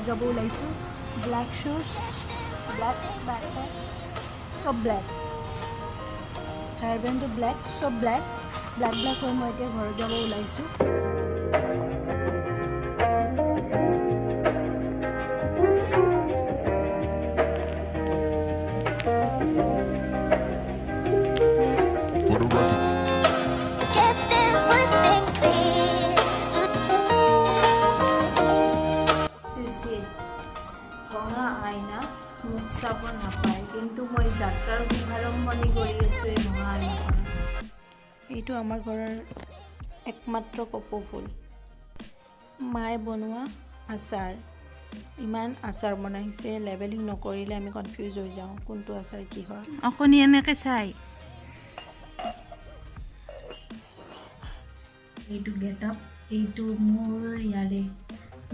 যাব ওলাইছোঁ black শ্বুজ black backpack চব ব্লেক হেয়াৰ বেণ্ডটো ব্লেক চব ব্লেক হৈ মই এতিয়া ঘৰত যাব ওলাইছোঁ আইনা মুখ চাব নাপায় কিন্তু মই যাত্ৰাৰ শুভাৰম্ভণি কৰি আছোঁ এই ভঙা আইনাখন এইটো আমাৰ ঘৰৰ একমাত্ৰ কপৌফুল মায়ে বনোৱা আচাৰ ইমান আচাৰ বনাইছে লেবেলিং নকৰিলে আমি কনফিউজ হৈ যাওঁ কোনটো আচাৰ কি হয় অকণি এনেকৈ চাই এইটো গেটআপ এইটো মোৰ ইয়াৰে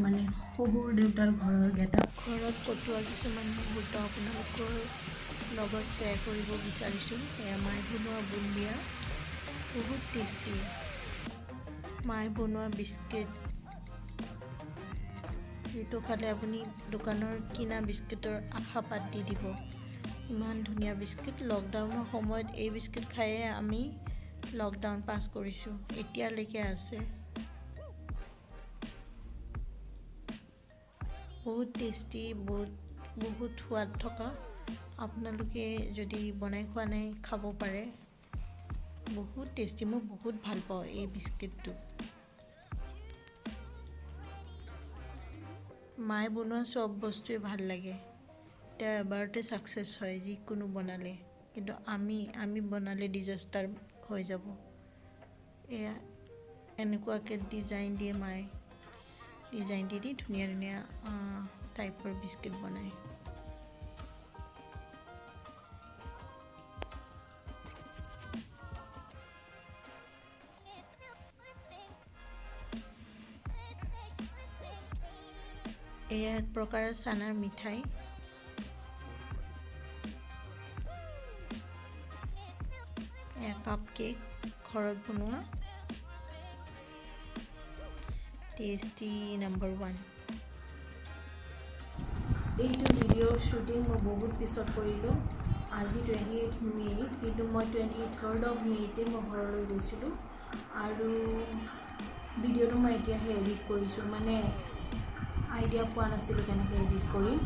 মানে শহুৰ দেউতাৰ ঘৰৰ গেটআপ ঘৰত কটোৱা কিছুমান মুহূৰ্ত আপোনালোকৰ লগত শ্বেয়াৰ কৰিব বিচাৰিছোঁ এয়া মায়ে বনোৱা বুন্দিয়া বহুত টেষ্টি মায়ে বনোৱা বিস্কিট এইটো খালে আপুনি দোকানৰ কিনা বিস্কিটৰ আশা বাদ দি দিব ইমান ধুনীয়া বিস্কিট লকডাউনৰ সময়ত এই বিস্কিট খায়ে আমি লকডাউন পাছ কৰিছোঁ এতিয়ালৈকে আছে বহুত টেষ্টি বহুত সোৱাদ থকা আপোনালোকে যদি বনাই খোৱা নাই খাব পাৰে বহুত টেষ্টি মই বহুত ভাল পাওঁ এই বিস্কিটটো মায়ে বনোৱা চব বস্তুৱে ভাল লাগে এতিয়া এবাৰতে ছাকচেছ হয় যিকোনো বনালে কিন্তু আমি বনালে ডিজাষ্টাৰ হৈ যাব এয়া এনেকুৱাকৈ ডিজাইন দিয়ে মায়ে ডিজাইন দি ধুনীয়া ধুনীয়া টাইপৰ বিস্কিট বনায় এয়া এক প্ৰকাৰৰ চানাৰ মিঠাই এয়া কাপ কেক ঘৰত বনোৱা টেষ্টি নম্বৰ 1 এইটো ভিডিঅ' শ্বুটিং মই বহুত পিছত কৰিলোঁ আজি 28 মে কিন্তু মই 23rd of মে'তে মই ঘৰলৈ গৈছিলোঁ আৰু ভিডিঅ'টো মই এতিয়াহে এডিট কৰিছোঁ মানে আইডিয়া পোৱা নাছিলোঁ কেনেকৈ এডিট কৰিম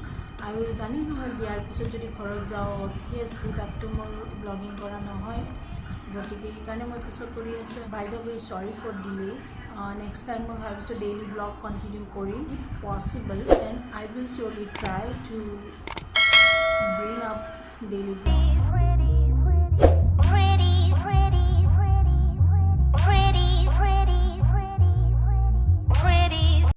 আৰু জানি নহয় দিয়াৰ পিছত যদি ঘৰত যাওঁ অভিয়াছলি তাততো মোৰ ব্লগিং কৰা নহয় গতিকে সেইকাৰণে মই পিছত কৰি আছোঁ বাই the way sorry for delay next time মই ভাবিছোঁ ডেইলি ব্লগ কণ্টিনিউ কৰিম if possible then I will seriously try to bring up daily blogs